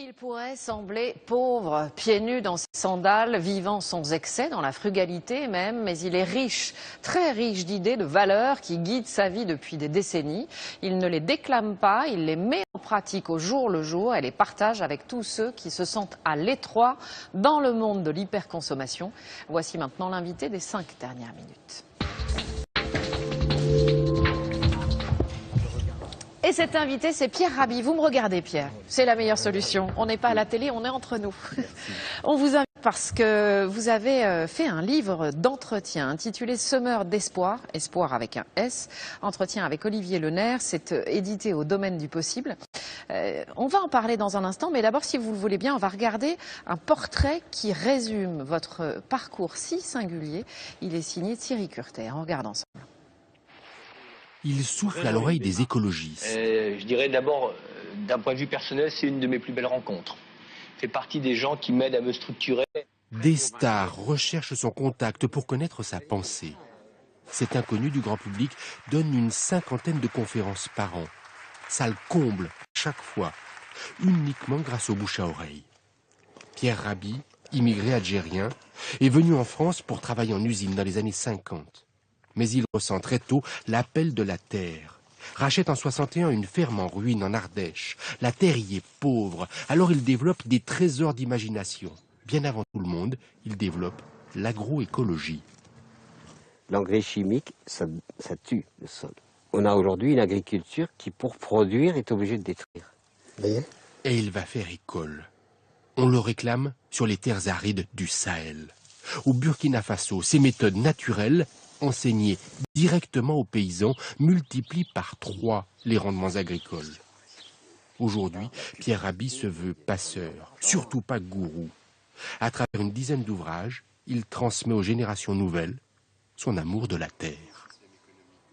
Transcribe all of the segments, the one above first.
Il pourrait sembler pauvre, pieds nus dans ses sandales, vivant sans excès, dans la frugalité même, mais il est riche, très riche d'idées, de valeurs qui guident sa vie depuis des décennies. Il ne les déclame pas, il les met en pratique au jour le jour et les partage avec tous ceux qui se sentent à l'étroit dans le monde de l'hyperconsommation. Voici maintenant l'invité des 5 dernières minutes. Et cet invité, c'est Pierre Rabhi. Vous me regardez, Pierre. C'est la meilleure solution. On n'est pas à la télé, on est entre nous. On vous invite parce que vous avez fait un livre d'entretien intitulé Semeur d'espoir, espoir avec un S, entretien avec Olivier Lenaire. C'est édité au Domaine du possible. On va en parler dans un instant, mais d'abord, si vous le voulez bien, on va regarder un portrait qui résume votre parcours si singulier. Il est signé Thierry Curter. On regarde ensemble. Il souffle à l'oreille des écologistes. Je dirais d'abord, d'un point de vue personnel, c'est une de mes plus belles rencontres. Il fait partie des gens qui m'aident à me structurer. Des stars recherchent son contact pour connaître sa pensée. Cet inconnu du grand public donne une 50aine de conférences par an. Ça le comble chaque fois, uniquement grâce au bouche à oreille. Pierre Rabhi, immigré algérien, est venu en France pour travailler en usine dans les années 50. Mais il ressent très tôt l'appel de la terre. Rachète en 61 une ferme en ruine en Ardèche. La terre y est pauvre, alors il développe des trésors d'imagination. Bien avant tout le monde, il développe l'agroécologie. L'engrais chimique, ça tue le sol. On a aujourd'hui une agriculture qui, pour produire, est obligée de détruire. Et il va faire école. On le réclame sur les terres arides du Sahel. Au Burkina Faso, ces méthodes naturelles enseignées directement aux paysans multiplient par 3 les rendements agricoles. Aujourd'hui, Pierre Rabhi se veut passeur, surtout pas gourou. À travers une dizaine d'ouvrages, il transmet aux générations nouvelles son amour de la terre.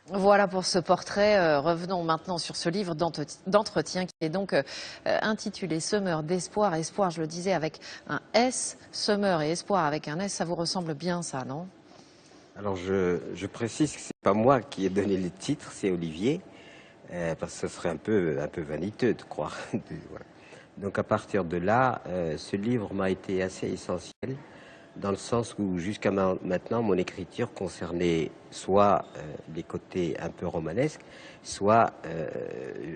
Voilà pour ce portrait. Revenons maintenant sur ce livre d'entretien qui est donc intitulé Semeur d'espoir. Espoir, je le disais, avec un S. Semeur et espoir avec un S, ça vous ressemble bien ça, non ? Alors je précise que c'est pas moi qui ai donné le titre, c'est Olivier, parce que ce serait un peu vaniteux de croire. Voilà. Donc à partir de là, ce livre m'a été assez essentiel, dans le sens où jusqu'à maintenant, mon écriture concernait soit les côtés un peu romanesques, soit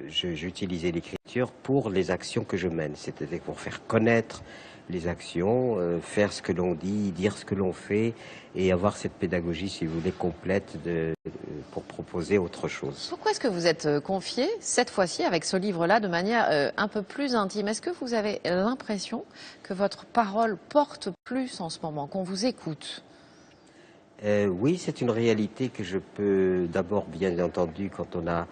j'utilisais l'écriture pour les actions que je mène, c'est-à-dire pour faire connaître les actions, faire ce que l'on dit, dire ce que l'on fait, et avoir cette pédagogie, si vous voulez, complète pour proposer autre chose. Pourquoi est-ce que vous êtes confié, cette fois-ci, avec ce livre-là, de manière un peu plus intime? Est-ce que vous avez l'impression que votre parole porte plus en ce moment, qu'on vous écoute? Oui, c'est une réalité que je peux d'abord, bien entendu, quand on a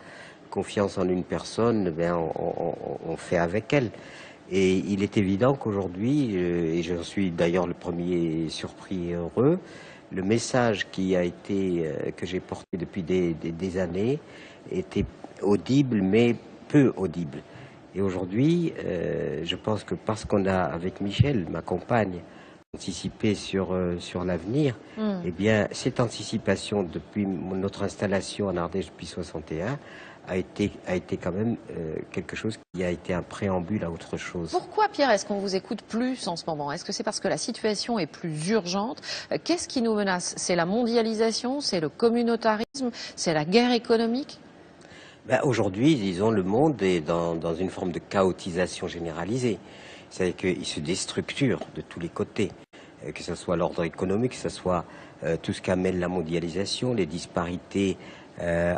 confiance en une personne, on fait avec elle. Et il est évident qu'aujourd'hui, et j'en suis d'ailleurs le premier surpris et heureux, le message qui a été, que j'ai porté depuis des années était audible, mais peu audible. Et aujourd'hui, je pense que parce qu'on a, avec Michel, ma compagne, anticipé sur l'avenir, eh bien, cette anticipation depuis notre installation en Ardèche depuis 61, a été quand même quelque chose qui a été un préambule à autre chose. Pourquoi, Pierre, est-ce qu'on vous écoute plus en ce moment? Est-ce que c'est parce que la situation est plus urgente? Qu'est-ce qui nous menace? C'est la mondialisation? C'est le communautarisme? C'est la guerre économique? Aujourd'hui, disons, le monde est dans une forme de chaotisation généralisée. C'est-à-dire qu'il se déstructure de tous les côtés, que ce soit l'ordre économique, que ce soit tout ce qu'amène la mondialisation, les disparités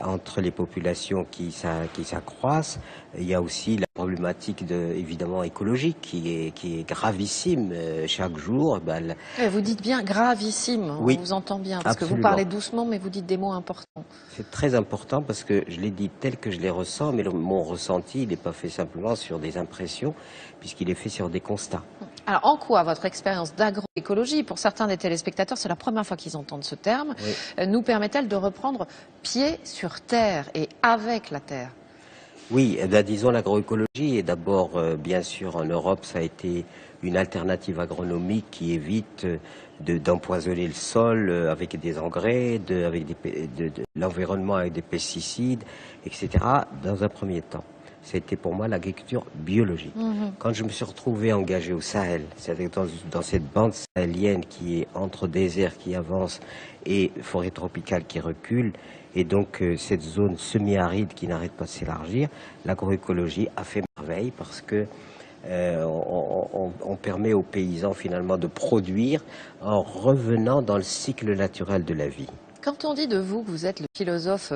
entre les populations qui s'accroissent. Il y a aussi la problématique évidemment écologique qui est gravissime chaque jour. Vous dites bien gravissime, oui, on vous entend bien, parce absolument. que vous parlez doucement, mais vous dites des mots importants. C'est très important parce que je l'ai dit tel que je les ressens, mais mon ressenti, il n'est pas fait simplement sur des impressions, puisqu'il est fait sur des constats. Alors, en quoi votre expérience d'agroécologie, pour certains des téléspectateurs, c'est la première fois qu'ils entendent ce terme, nous permet-elle de reprendre pied sur terre et avec la terre? Oui, disons l'agroécologie est d'abord, bien sûr, en Europe, ça a été une alternative agronomique qui évite d'empoisonner le sol avec des engrais, avec l'environnement avec des pesticides, etc., dans un premier temps. c'était pour moi l'agriculture biologique. Quand je me suis retrouvé engagé au Sahel, c'est-à-dire dans cette bande sahélienne qui est entre désert qui avance et forêt tropicale qui recule, et donc cette zone semi-aride qui n'arrête pas de s'élargir, l'agroécologie a fait merveille parce que on permet aux paysans finalement de produire en revenant dans le cycle naturel de la vie. Quand on dit de vous que vous êtes le philosophe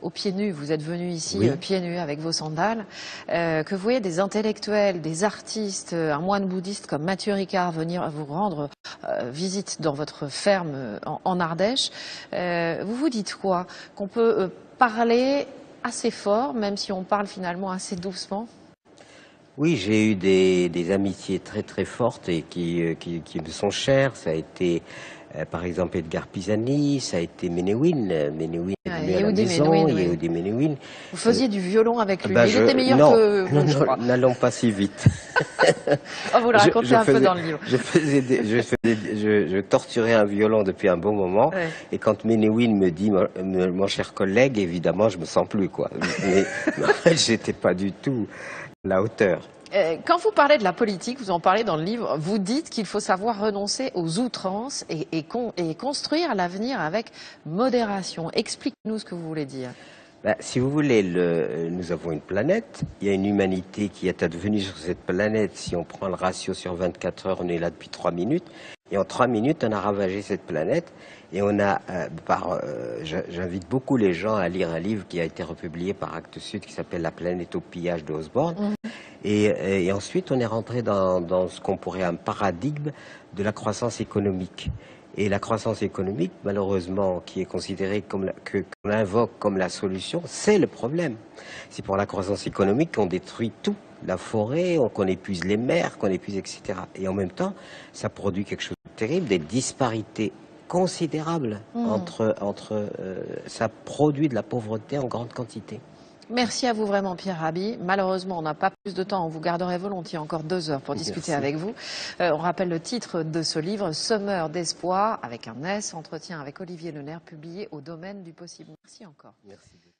aux pieds nus, vous êtes venu ici Oui. pieds nus avec vos sandales, que vous voyez des intellectuels, des artistes, un moine bouddhiste comme Mathieu Ricard venir vous rendre visite dans votre ferme en Ardèche, vous vous dites quoi? Qu'on peut parler assez fort, même si on parle finalement assez doucement? Oui, j'ai eu des amitiés très très fortes et qui me sont chères. Ça a été par exemple Edgar Pisani, ça a été Menehould. Menehould est venu à la Yehudi maison, Menuhin, oui. Yehudi Menehould. Vous faisiez du violon avec lui, Ben, il était meilleur non, que vous, non, je crois. n'allons pas si vite. Oh, vous le racontez un peu dans le livre. Je torturais un violon depuis un bon moment, Ouais. et quand Menehould me dit, mon cher collègue, évidemment, je me sens plus, quoi. Mais en fait, j'étais pas du tout à la hauteur. Quand vous parlez de la politique, vous en parlez dans le livre, vous dites qu'il faut savoir renoncer aux outrances et construire l'avenir avec modération. Expliquez-nous ce que vous voulez dire. Ben, si vous voulez, nous avons une planète, il y a une humanité qui est advenue sur cette planète. Si on prend le ratio sur 24 heures, on est là depuis 3 minutes. Et en 3 minutes, on a ravagé cette planète. Et on a, j'invite beaucoup les gens à lire un livre qui a été republié par Actes Sud qui s'appelle La planète au pillage de Osborne. Et ensuite, on est rentré dans ce qu'on pourrait un paradigme de la croissance économique. Et la croissance économique, malheureusement, qui est considérée qu'on invoque comme la solution, c'est le problème. C'est pour la croissance économique qu'on détruit tout, la forêt, qu'on épuise les mers, qu'on épuise, etc. Et en même temps, ça produit quelque chose de terrible, des disparités considérables ça produit de la pauvreté en grande quantité. Merci à vous vraiment, Pierre Rabhi. Malheureusement, on n'a pas plus de temps. On vous garderait volontiers encore 2 heures pour discuter avec vous. On rappelle le titre de ce livre, Semeur d'espoir, avec un S, entretien avec Olivier Lenaire, publié au Domaine du possible. Merci encore. Merci.